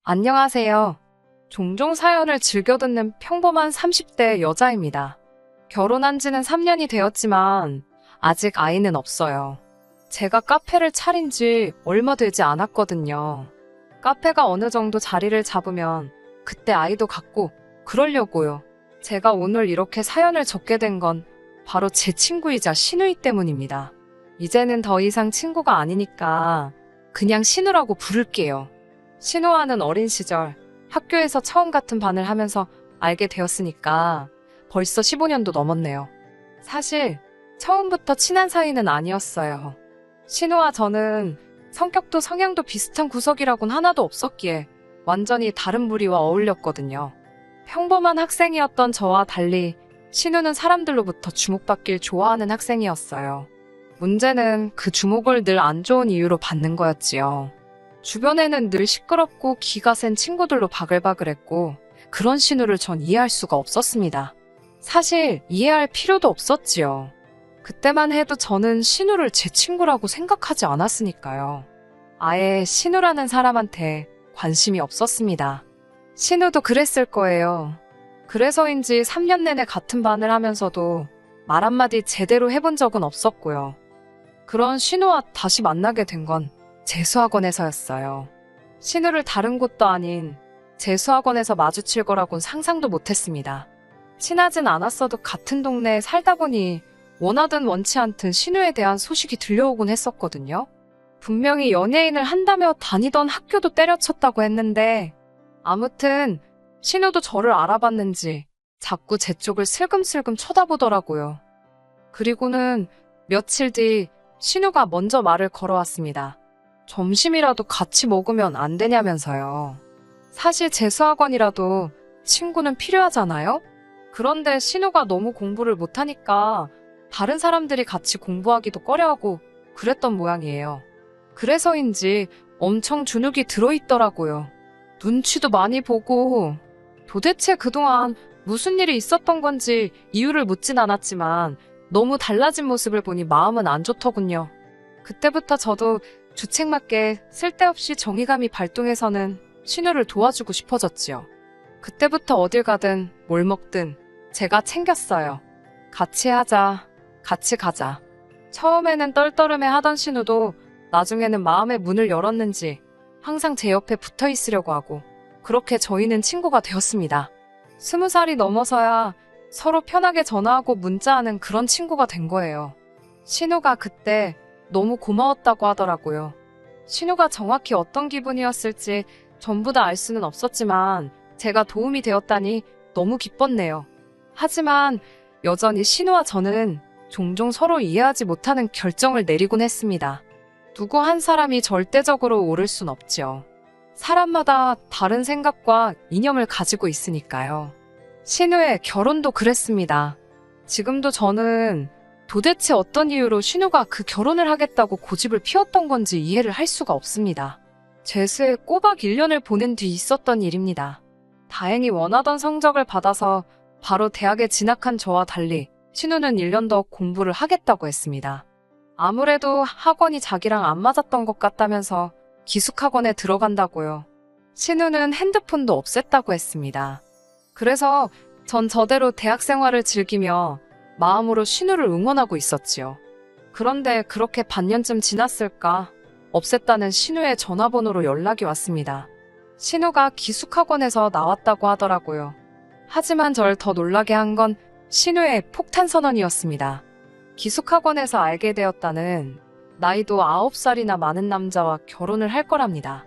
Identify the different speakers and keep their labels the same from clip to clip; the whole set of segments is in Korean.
Speaker 1: 안녕하세요. 종종 사연을 즐겨 듣는 평범한 30대 여자입니다. 결혼한 지는 3년이 되었지만 아직 아이는 없어요. 제가 카페를 차린 지 얼마 되지 않았거든요. 카페가 어느 정도 자리를 잡으면 그때 아이도 갖고 그러려고요. 제가 오늘 이렇게 사연을 적게 된 건 바로 제 친구이자 신우이 때문입니다. 이제는 더 이상 친구가 아니니까 그냥 신우라고 부를게요. 신우와는 어린 시절 학교에서 처음 같은 반을 하면서 알게 되었으니까 벌써 15년도 넘었네요. 사실 처음부터 친한 사이는 아니었어요. 신우와 저는 성격도 성향도 비슷한 구석이라곤 하나도 없었기에 완전히 다른 부류와 어울렸거든요. 평범한 학생이었던 저와 달리 신우는 사람들로부터 주목받길 좋아하는 학생이었어요. 문제는 그 주목을 늘 안 좋은 이유로 받는 거였지요. 주변에는 늘 시끄럽고 기가 센 친구들로 바글바글했고 그런 신우를 전 이해할 수가 없었습니다. 사실 이해할 필요도 없었지요. 그때만 해도 저는 신우를 제 친구라고 생각하지 않았으니까요. 아예 신우라는 사람한테 관심이 없었습니다. 신우도 그랬을 거예요. 그래서인지 3년 내내 같은 반을 하면서도 말 한마디 제대로 해본 적은 없었고요. 그런 신우와 다시 만나게 된 건 재수학원에서였어요. 신우를 다른 곳도 아닌 재수학원에서 마주칠 거라곤 상상도 못했습니다. 친하진 않았어도 같은 동네에 살다 보니 원하든 원치 않든 신우에 대한 소식이 들려오곤 했었거든요. 분명히 연예인을 한다며 다니던 학교도 때려쳤다고 했는데 아무튼 신우도 저를 알아봤는지 자꾸 제 쪽을 슬금슬금 쳐다보더라고요. 그리고는 며칠 뒤 신우가 먼저 말을 걸어왔습니다. 점심이라도 같이 먹으면 안 되냐면서요. 사실 재수학원이라도 친구는 필요하잖아요? 그런데 신우가 너무 공부를 못하니까 다른 사람들이 같이 공부하기도 꺼려하고 그랬던 모양이에요. 그래서인지 엄청 주눅이 들어있더라고요. 눈치도 많이 보고 도대체 그동안 무슨 일이 있었던 건지 이유를 묻진 않았지만 너무 달라진 모습을 보니 마음은 안 좋더군요. 그때부터 저도 주책맞게 쓸데없이 정의감이 발동해서는 신우를 도와주고 싶어졌지요. 그때부터 어딜 가든 뭘 먹든 제가 챙겼어요. 같이 하자, 같이 가자. 처음에는 떨떠름해 하던 신우도 나중에는 마음의 문을 열었는지 항상 제 옆에 붙어 있으려고 하고 그렇게 저희는 친구가 되었습니다. 20살이 넘어서야 서로 편하게 전화하고 문자하는 그런 친구가 된 거예요. 신우가 그때 너무 고마웠다고 하더라고요. 신우가 정확히 어떤 기분이었을지 전부 다 알 수는 없었지만 제가 도움이 되었다니 너무 기뻤네요. 하지만 여전히 신우와 저는 종종 서로 이해하지 못하는 결정을 내리곤 했습니다. 누구 한 사람이 절대적으로 옳을 순 없지요. 사람마다 다른 생각과 이념을 가지고 있으니까요. 신우의 결혼도 그랬습니다. 지금도 저는 도대체 어떤 이유로 신우가 그 결혼을 하겠다고 고집을 피웠던 건지 이해를 할 수가 없습니다. 재수에 꼬박 1년을 보낸 뒤 있었던 일입니다. 다행히 원하던 성적을 받아서 바로 대학에 진학한 저와 달리 신우는 1년 더 공부를 하겠다고 했습니다. 아무래도 학원이 자기랑 안 맞았던 것 같다면서 기숙학원에 들어간다고요. 신우는 핸드폰도 없앴다고 했습니다. 그래서 전 저대로 대학 생활을 즐기며 마음으로 신우를 응원하고 있었지요. 그런데 그렇게 반년쯤 지났을까 없앴다는 신우의 전화번호로 연락이 왔습니다. 신우가 기숙학원에서 나왔다고 하더라고요. 하지만 절 더 놀라게 한 건 신우의 폭탄 선언이었습니다. 기숙학원에서 알게 되었다는 나이도 9살이나 많은 남자와 결혼을 할 거랍니다.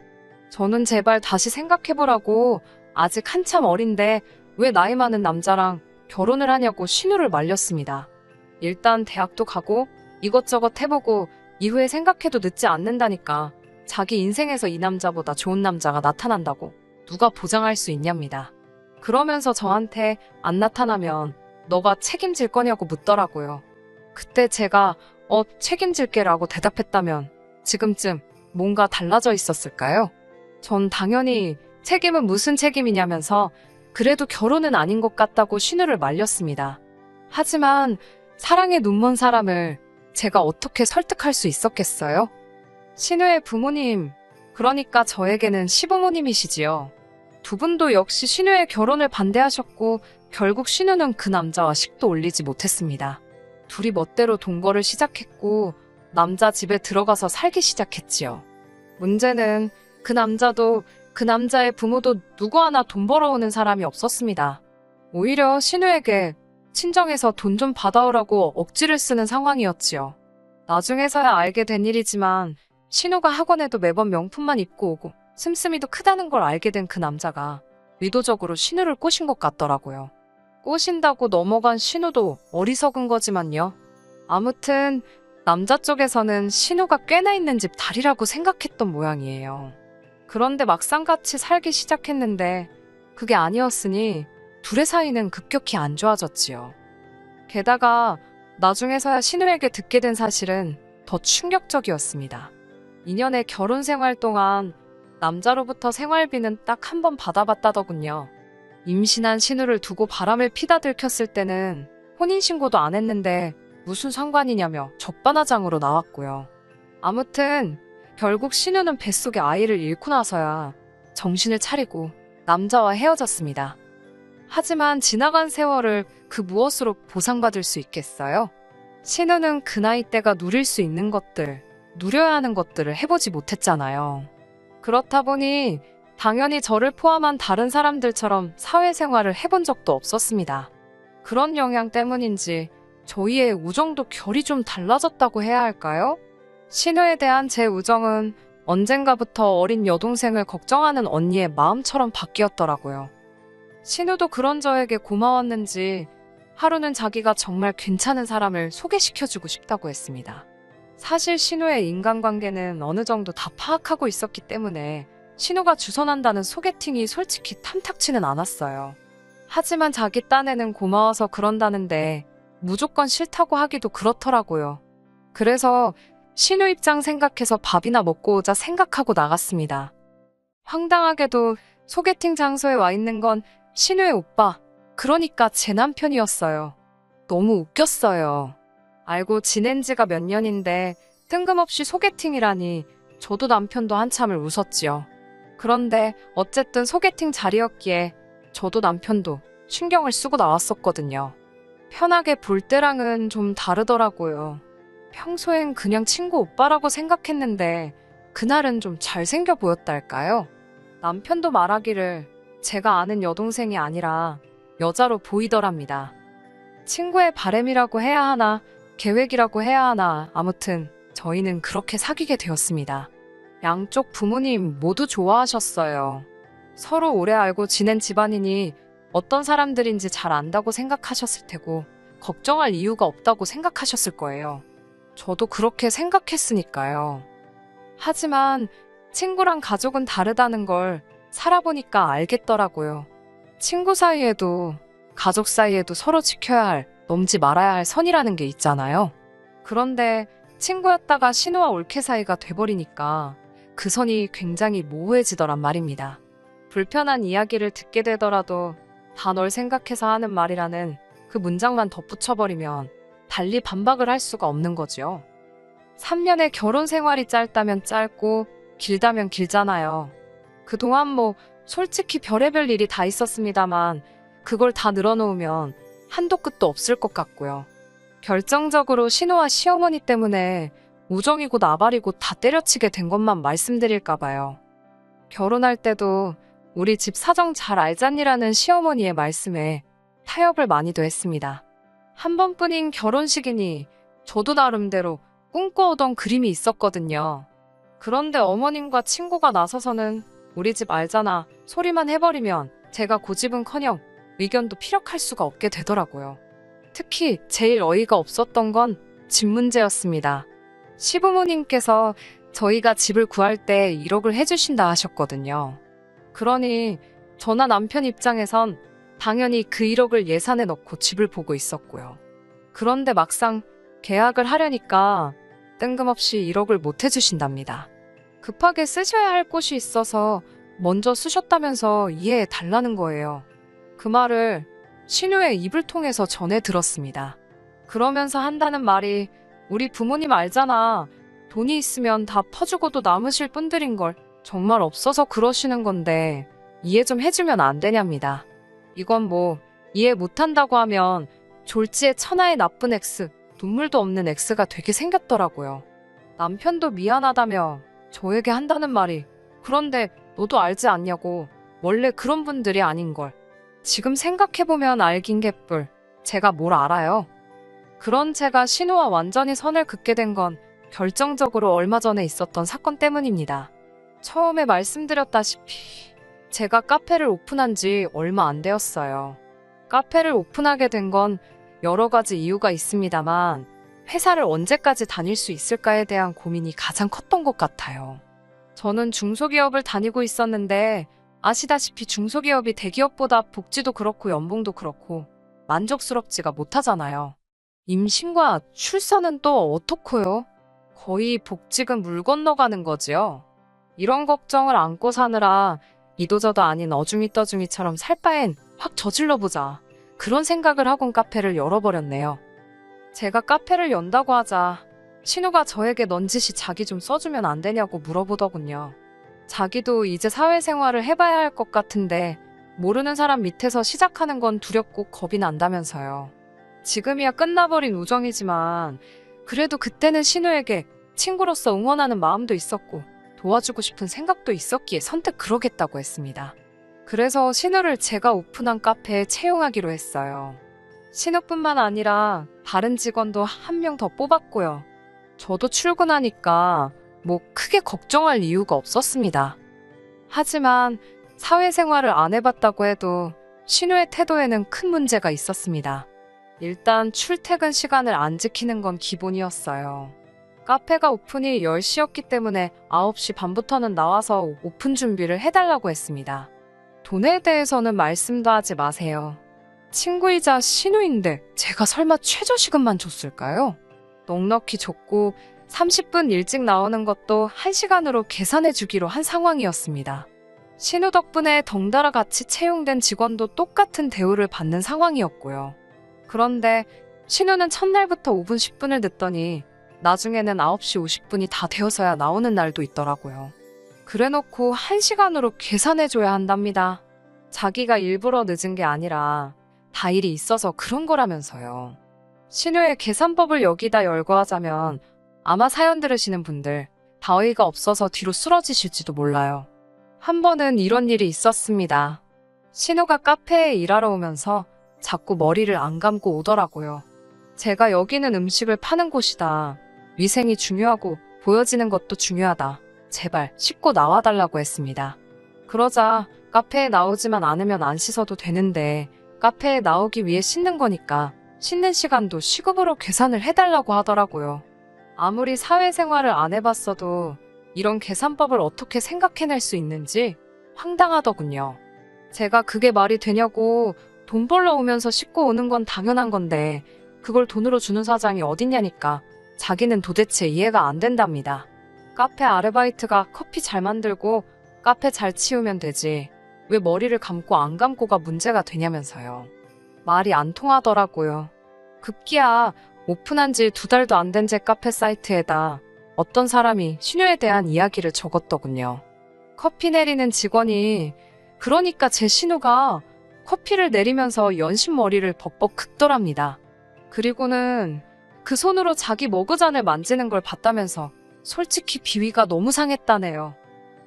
Speaker 1: 저는 제발 다시 생각해보라고 아직 한참 어린데 왜 나이 많은 남자랑 결혼을 하냐고 신우를 말렸습니다. 일단 대학도 가고 이것저것 해보고 이후에 생각해도 늦지 않는다니까. 자기 인생에서 이 남자보다 좋은 남자가 나타난다고 누가 보장할 수 있냐입니다. 그러면서 저한테 안 나타나면 너가 책임질 거냐고 묻더라고요. 그때 제가 책임질게 라고 대답했다면 지금쯤 뭔가 달라져 있었을까요? 전 당연히 책임은 무슨 책임이냐면서 그래도 결혼은 아닌 것 같다고 신우를 말렸습니다. 하지만 사랑에 눈먼 사람을 제가 어떻게 설득할 수 있었겠어요? 신우의 부모님, 그러니까 저에게는 시부모님이시지요. 두 분도 역시 신우의 결혼을 반대하셨고 결국 신우는 그 남자와 식도 올리지 못했습니다. 둘이 멋대로 동거를 시작했고 남자 집에 들어가서 살기 시작했지요. 문제는 그 남자도 그 남자의 부모도 누구 하나 돈 벌어오는 사람이 없었습니다. 오히려 신우에게 친정에서 돈 좀 받아오라고 억지를 쓰는 상황이었지요. 나중에서야 알게 된 일이지만 신우가 학원에도 매번 명품만 입고 오고 씀씀이도 크다는 걸 알게 된 그 남자가 의도적으로 신우를 꼬신 것 같더라고요. 꼬신다고 넘어간 신우도 어리석은 거지만요. 아무튼 남자 쪽에서는 신우가 꽤나 있는 집 달이라고 생각했던 모양이에요. 그런데 막상 같이 살기 시작했는데 그게 아니었으니 둘의 사이는 급격히 안 좋아졌지요. 게다가 나중에서야 신우에게 듣게 된 사실은 더 충격적이었습니다. 2년의 결혼 생활 동안 남자로부터 생활비는 딱 한 번 받아봤다더군요. 임신한 신우를 두고 바람을 피다 들켰을 때는 혼인신고도 안 했는데 무슨 상관이냐며 적반하장으로 나왔고요. 아무튼 결국 신우는 뱃속에 아이를 잃고 나서야 정신을 차리고 남자와 헤어졌습니다. 하지만 지나간 세월을 그 무엇으로 보상받을 수 있겠어요? 신우는 그 나이 때가 누릴 수 있는 것들, 누려야 하는 것들을 해보지 못했잖아요. 그렇다 보니 당연히 저를 포함한 다른 사람들처럼 사회생활을 해본 적도 없었습니다. 그런 영향 때문인지 저희의 우정도 결이 좀 달라졌다고 해야 할까요? 신우에 대한 제 우정은 언젠가부터 어린 여동생을 걱정하는 언니의 마음처럼 바뀌었더라고요. 신우도 그런 저에게 고마웠는지 하루는 자기가 정말 괜찮은 사람을 소개시켜주고 싶다고 했습니다. 사실 신우의 인간관계는 어느 정도 다 파악하고 있었기 때문에 신우가 주선한다는 소개팅이 솔직히 탐탁치는 않았어요. 하지만 자기 딴에는 고마워서 그런다는데 무조건 싫다고 하기도 그렇더라고요. 그래서 신우 입장 생각해서 밥이나 먹고 오자 생각하고 나갔습니다. 황당하게도 소개팅 장소에 와 있는 건 신우의 오빠, 그러니까 제 남편이었어요. 너무 웃겼어요. 알고 지낸 지가 몇 년인데 뜬금없이 소개팅이라니 저도 남편도 한참을 웃었지요. 그런데 어쨌든 소개팅 자리였기에 저도 남편도 신경을 쓰고 나왔었거든요. 편하게 볼 때랑은 좀 다르더라고요. 평소엔 그냥 친구 오빠라고 생각했는데 그날은 좀 잘생겨 보였달까요? 남편도 말하기를 제가 아는 여동생이 아니라 여자로 보이더랍니다. 친구의 바램이라고 해야 하나, 계획이라고 해야 하나, 아무튼 저희는 그렇게 사귀게 되었습니다. 양쪽 부모님 모두 좋아하셨어요. 서로 오래 알고 지낸 집안이니 어떤 사람들인지 잘 안다고 생각하셨을 테고 걱정할 이유가 없다고 생각하셨을 거예요. 저도 그렇게 생각했으니까요. 하지만 친구랑 가족은 다르다는 걸 살아보니까 알겠더라고요. 친구 사이에도 가족 사이에도 서로 지켜야 할, 넘지 말아야 할 선이라는 게 있잖아요. 그런데 친구였다가 신우와 올케 사이가 돼버리니까 그 선이 굉장히 모호해지더란 말입니다. 불편한 이야기를 듣게 되더라도 다 널 생각해서 하는 말이라는 그 문장만 덧붙여버리면 달리 반박을 할 수가 없는 거죠. 3년의 결혼 생활이 짧다면 짧고 길다면 길잖아요. 그동안 솔직히 별의별 일이 다 있었습니다만 그걸 다 늘어놓으면 한도 끝도 없을 것 같고요. 결정적으로 신우와 시어머니 때문에 우정이고 나발이고 다 때려치게 된 것만 말씀드릴까봐요. 결혼할 때도 우리 집 사정 잘 알잖니라는 시어머니의 말씀에 타협을 많이도 했습니다. 한 번뿐인 결혼식이니 저도 나름대로 꿈꿔오던 그림이 있었거든요. 그런데 어머님과 친구가 나서서는 우리 집 알잖아 소리만 해버리면 제가 고집은커녕 의견도 피력할 수가 없게 되더라고요. 특히 제일 어이가 없었던 건 집 문제였습니다. 시부모님께서 저희가 집을 구할 때 1억을 해주신다 하셨거든요. 그러니 저나 남편 입장에선 당연히 그 1억을 예산에 넣고 집을 보고 있었고요. 그런데 막상 계약을 하려니까 뜬금없이 1억을 못 해주신답니다. 급하게 쓰셔야 할 곳이 있어서 먼저 쓰셨다면서 이해해 달라는 거예요. 그 말을 신우의 입을 통해서 전해 들었습니다. 그러면서 한다는 말이 우리 부모님 알잖아. 돈이 있으면 다 퍼주고도 남으실 분들인걸. 정말 없어서 그러시는 건데 이해 좀 해주면 안 되냐입니다. 이건 뭐 이해 못한다고 하면 졸지에 천하의 나쁜 X, 눈물도 없는 X가 되게 생겼더라고요. 남편도 미안하다며 저에게 한다는 말이 그런데 너도 알지 않냐고 원래 그런 분들이 아닌걸. 지금 생각해보면 알긴 개뿔. 제가 뭘 알아요. 그런 제가 신우와 완전히 선을 긋게 된 건 결정적으로 얼마 전에 있었던 사건 때문입니다. 처음에 말씀드렸다시피 제가 카페를 오픈한 지 얼마 안 되었어요. 카페를 오픈하게 된 건 여러 가지 이유가 있습니다만 회사를 언제까지 다닐 수 있을까에 대한 고민이 가장 컸던 것 같아요. 저는 중소기업을 다니고 있었는데 아시다시피 중소기업이 대기업보다 복지도 그렇고 연봉도 그렇고 만족스럽지가 못하잖아요. 임신과 출산은 또 어떻고요? 거의 복직은 물 건너가는 거지요. 이런 걱정을 안고 사느라 이도저도 아닌 어중이떠중이처럼 살 바엔 확 저질러보자. 그런 생각을 하곤 카페를 열어버렸네요. 제가 카페를 연다고 하자 신우가 저에게 넌지시 자기 좀 써주면 안 되냐고 물어보더군요. 자기도 이제 사회생활을 해봐야 할 것 같은데 모르는 사람 밑에서 시작하는 건 두렵고 겁이 난다면서요. 지금이야 끝나버린 우정이지만 그래도 그때는 신우에게 친구로서 응원하는 마음도 있었고 도와주고 싶은 생각도 있었기에 선뜻 그러겠다고 했습니다. 그래서 신우를 제가 오픈한 카페에 채용하기로 했어요. 신우뿐만 아니라 다른 직원도 한 명 더 뽑았고요. 저도 출근하니까 뭐 크게 걱정할 이유가 없었습니다. 하지만 사회생활을 안 해봤다고 해도 신우의 태도에는 큰 문제가 있었습니다. 일단 출퇴근 시간을 안 지키는 건 기본이었어요. 카페가 오픈이 10시였기 때문에 9시 반부터는 나와서 오픈 준비를 해달라고 했습니다. 돈에 대해서는 말씀도 하지 마세요. 친구이자 신우인데 제가 설마 최저시급만 줬을까요? 넉넉히 줬고 30분 일찍 나오는 것도 1시간으로 계산해 주기로 한 상황이었습니다. 신우 덕분에 덩달아 같이 채용된 직원도 똑같은 대우를 받는 상황이었고요. 그런데 신우는 첫날부터 5분 10분을 늦더니 나중에는 9시 50분이 다 되어서야 나오는 날도 있더라고요. 그래놓고 1시간으로 계산해줘야 한답니다. 자기가 일부러 늦은 게 아니라 다 일이 있어서 그런 거라면서요. 신우의 계산법을 여기다 열거하자면 아마 사연 들으시는 분들 다 어이가 없어서 뒤로 쓰러지실지도 몰라요. 한 번은 이런 일이 있었습니다. 신우가 카페에 일하러 오면서 자꾸 머리를 안 감고 오더라고요. 제가 여기는 음식을 파는 곳이다. 위생이 중요하고 보여지는 것도 중요하다. 제발 씻고 나와달라고 했습니다. 그러자 카페에 나오지만 않으면 안 씻어도 되는데 카페에 나오기 위해 씻는 거니까 씻는 시간도 시급으로 계산을 해달라고 하더라고요. 아무리 사회생활을 안 해봤어도 이런 계산법을 어떻게 생각해낼 수 있는지 황당하더군요. 제가 그게 말이 되냐고 돈 벌러 오면서 씻고 오는 건 당연한 건데 그걸 돈으로 주는 사장이 어딨냐니까 자기는 도대체 이해가 안 된답니다. 카페 아르바이트가 커피 잘 만들고 카페 잘 치우면 되지 왜 머리를 감고 안 감고가 문제가 되냐면서요. 말이 안 통하더라고요. 급기야 오픈한 지 2달도 안 된 제 카페 사이트에다 어떤 사람이 신우에 대한 이야기를 적었더군요. 커피 내리는 직원이 그러니까 제 신우가 커피를 내리면서 연신머리를 벅벅 긁더랍니다. 그리고는 그 손으로 자기 머그잔을 만지는 걸 봤다면서 솔직히 비위가 너무 상했다네요.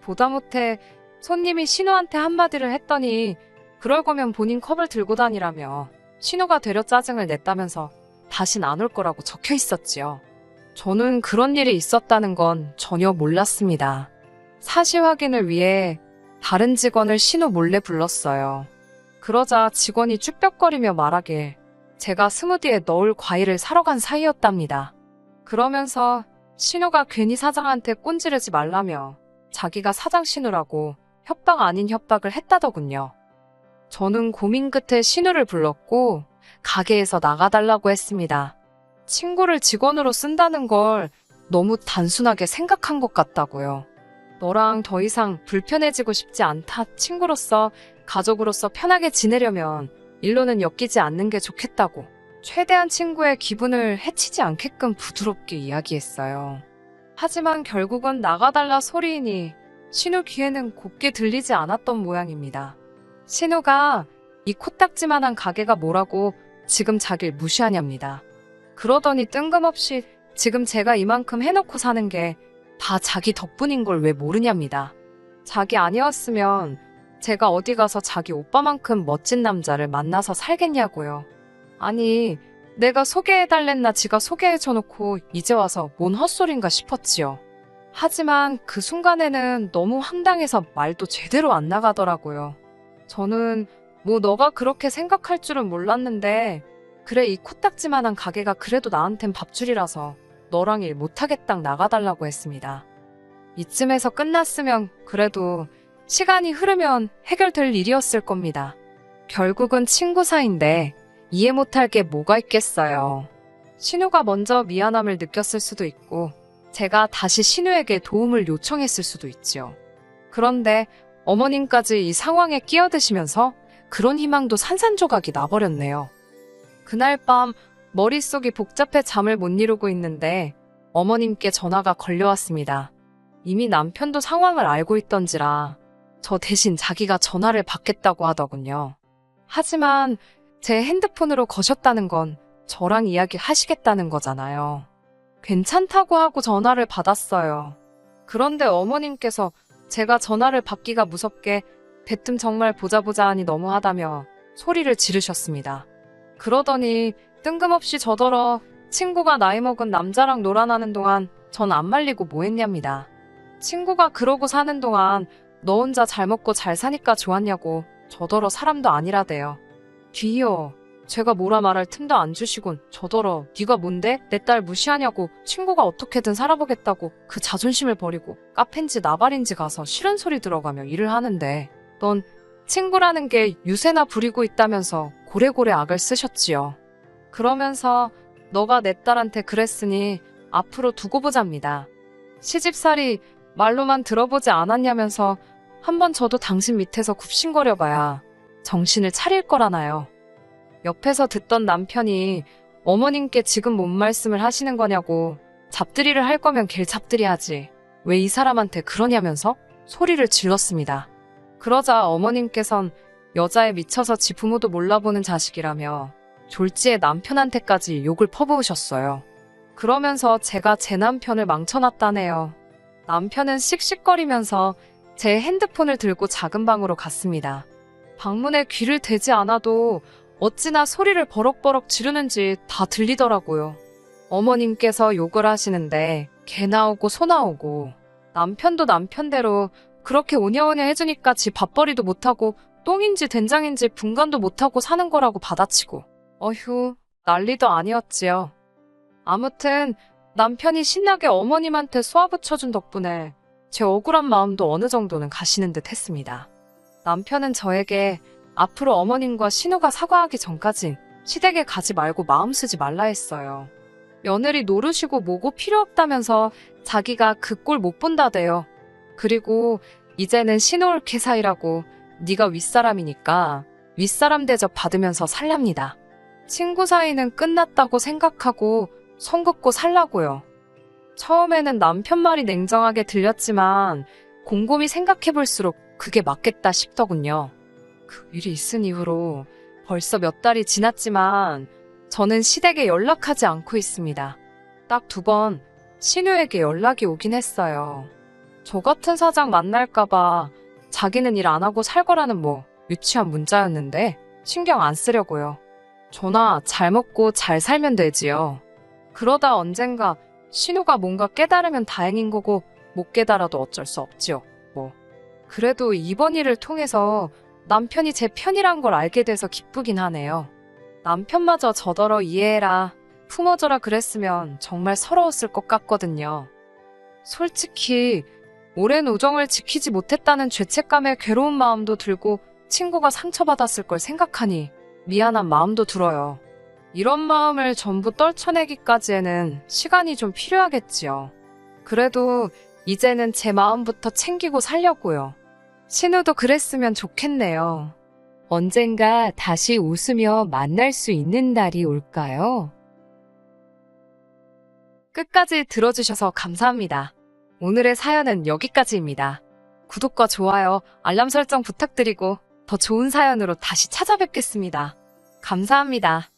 Speaker 1: 보다 못해 손님이 신우한테 한마디를 했더니 그럴 거면 본인 컵을 들고 다니라며 신우가 되려 짜증을 냈다면서 다신 안 올 거라고 적혀 있었지요. 저는 그런 일이 있었다는 건 전혀 몰랐습니다. 사실 확인을 위해 다른 직원을 신우 몰래 불렀어요. 그러자 직원이 쭈뼛거리며 말하길 제가 스무디에 넣을 과일을 사러 간 사이였답니다. 그러면서 신우가 괜히 사장한테 꼰지르지 말라며 자기가 사장 신우라고 협박 아닌 협박을 했다더군요. 저는 고민 끝에 신우를 불렀고 가게에서 나가달라고 했습니다. 친구를 직원으로 쓴다는 걸 너무 단순하게 생각한 것 같다고요. 너랑 더 이상 불편해지고 싶지 않다. 친구로서, 가족으로서 편하게 지내려면 일로는 엮이지 않는 게 좋겠다고 최대한 친구의 기분을 해치지 않게끔 부드럽게 이야기했어요. 하지만 결국은 나가달라 소리이니 신우 귀에는 곱게 들리지 않았던 모양입니다. 신우가 이 코딱지만한 가게가 뭐라고 지금 자길 무시하냐입니다. 그러더니 뜬금없이 지금 제가 이만큼 해놓고 사는 게 다 자기 덕분인 걸 왜 모르냐입니다. 자기 아니었으면 제가 어디 가서 자기 오빠만큼 멋진 남자를 만나서 살겠냐고요. 아니, 내가 소개해달랬나 지가 소개해줘놓고 이제 와서 뭔 헛소린가 싶었지요. 하지만 그 순간에는 너무 황당해서 말도 제대로 안 나가더라고요. 저는 뭐 너가 그렇게 생각할 줄은 몰랐는데 그래 이 코딱지만한 가게가 그래도 나한텐 밥줄이라서 너랑 일 못하겠당 나가달라고 했습니다. 이쯤에서 끝났으면 그래도 시간이 흐르면 해결될 일이었을 겁니다. 결국은 친구 사이인데 이해 못할 게 뭐가 있겠어요. 신우가 먼저 미안함을 느꼈을 수도 있고 제가 다시 신우에게 도움을 요청했을 수도 있지요. 그런데 어머님까지 이 상황에 끼어드시면서 그런 희망도 산산조각이 나버렸네요. 그날 밤 머릿속이 복잡해 잠을 못 이루고 있는데 어머님께 전화가 걸려왔습니다. 이미 남편도 상황을 알고 있던지라 저 대신 자기가 전화를 받겠다고 하더군요. 하지만 제 핸드폰으로 거셨다는 건 저랑 이야기하시겠다는 거잖아요. 괜찮다고 하고 전화를 받았어요. 그런데 어머님께서 제가 전화를 받기가 무섭게 대뜸 정말 보자 하니 너무하다며 소리를 지르셨습니다. 그러더니 뜬금없이 저더러 친구가 나이 먹은 남자랑 놀아나는 동안 전 안 말리고 뭐 했냐입니다. 친구가 그러고 사는 동안 너 혼자 잘 먹고 잘 사니까 좋았냐고 저더러 사람도 아니라대요. 뒤이어 제가 뭐라 말할 틈도 안 주시곤 저더러 네가 뭔데 내 딸 무시하냐고 친구가 어떻게든 살아보겠다고 그 자존심을 버리고 카페인지 나발인지 가서 싫은 소리 들어가며 일을 하는데 넌 친구라는 게 유세나 부리고 있다면서 고래고래 악을 쓰셨지요. 그러면서 너가 내 딸한테 그랬으니 앞으로 두고 보자입니다. 시집살이 말로만 들어보지 않았냐면서 한번 저도 당신 밑에서 굽신거려봐야 정신을 차릴 거라나요. 옆에서 듣던 남편이 어머님께 지금 뭔 말씀을 하시는 거냐고 잡들이를 할 거면 길 잡들이 하지 왜 이 사람한테 그러냐면서 소리를 질렀습니다. 그러자 어머님께선 여자에 미쳐서 지 부모도 몰라보는 자식이라며 졸지에 남편한테까지 욕을 퍼부으셨어요. 그러면서 제가 제 남편을 망쳐놨다네요. 남편은 씩씩거리면서 제 핸드폰을 들고 작은 방으로 갔습니다. 방문에 귀를 대지 않아도 어찌나 소리를 버럭버럭 지르는지 다 들리더라고요. 어머님께서 욕을 하시는데 개 나오고 소 나오고 남편도 남편대로 그렇게 오냐오냐 해주니까 지 밥벌이도 못하고 똥인지 된장인지 분간도 못하고 사는 거라고 받아치고 어휴 난리도 아니었지요. 아무튼 남편이 신나게 어머님한테 쏘아붙여준 덕분에 제 억울한 마음도 어느 정도는 가시는 듯 했습니다. 남편은 저에게 앞으로 어머님과 신우가 사과하기 전까진 시댁에 가지 말고 마음 쓰지 말라 했어요. 며느리 노르시고 뭐고 필요 없다면서 자기가 그 꼴 못 본다대요. 그리고 이제는 신우올케 사이라고 네가 윗사람이니까 윗사람 대접 받으면서 살랍니다. 친구 사이는 끝났다고 생각하고 선 긋고 살라고요. 처음에는 남편 말이 냉정하게 들렸지만 곰곰이 생각해볼수록 그게 맞겠다 싶더군요. 그 일이 있은 이후로 벌써 몇 달이 지났지만 저는 시댁에 연락하지 않고 있습니다. 딱 2번 신우에게 연락이 오긴 했어요. 저 같은 사장 만날까봐 자기는 일 안 하고 살 거라는 뭐 유치한 문자였는데 신경 안 쓰려고요. 저나 잘 먹고 잘 살면 되지요. 그러다 언젠가 신우가 뭔가 깨달으면 다행인 거고 못 깨달아도 어쩔 수 없지요. 뭐. 그래도 이번 일을 통해서 남편이 제 편이란 걸 알게 돼서 기쁘긴 하네요. 남편마저 저더러 이해해라, 품어줘라 그랬으면 정말 서러웠을 것 같거든요. 솔직히 오랜 우정을 지키지 못했다는 죄책감에 괴로운 마음도 들고 친구가 상처받았을 걸 생각하니 미안한 마음도 들어요. 이런 마음을 전부 떨쳐내기까지에는 시간이 좀 필요하겠지요. 그래도 이제는 제 마음부터 챙기고 살려고요. 신우도 그랬으면 좋겠네요. 언젠가 다시 웃으며 만날 수 있는 날이 올까요? 끝까지 들어주셔서 감사합니다. 오늘의 사연은 여기까지입니다. 구독과 좋아요, 알람 설정 부탁드리고 더 좋은 사연으로 다시 찾아뵙겠습니다. 감사합니다.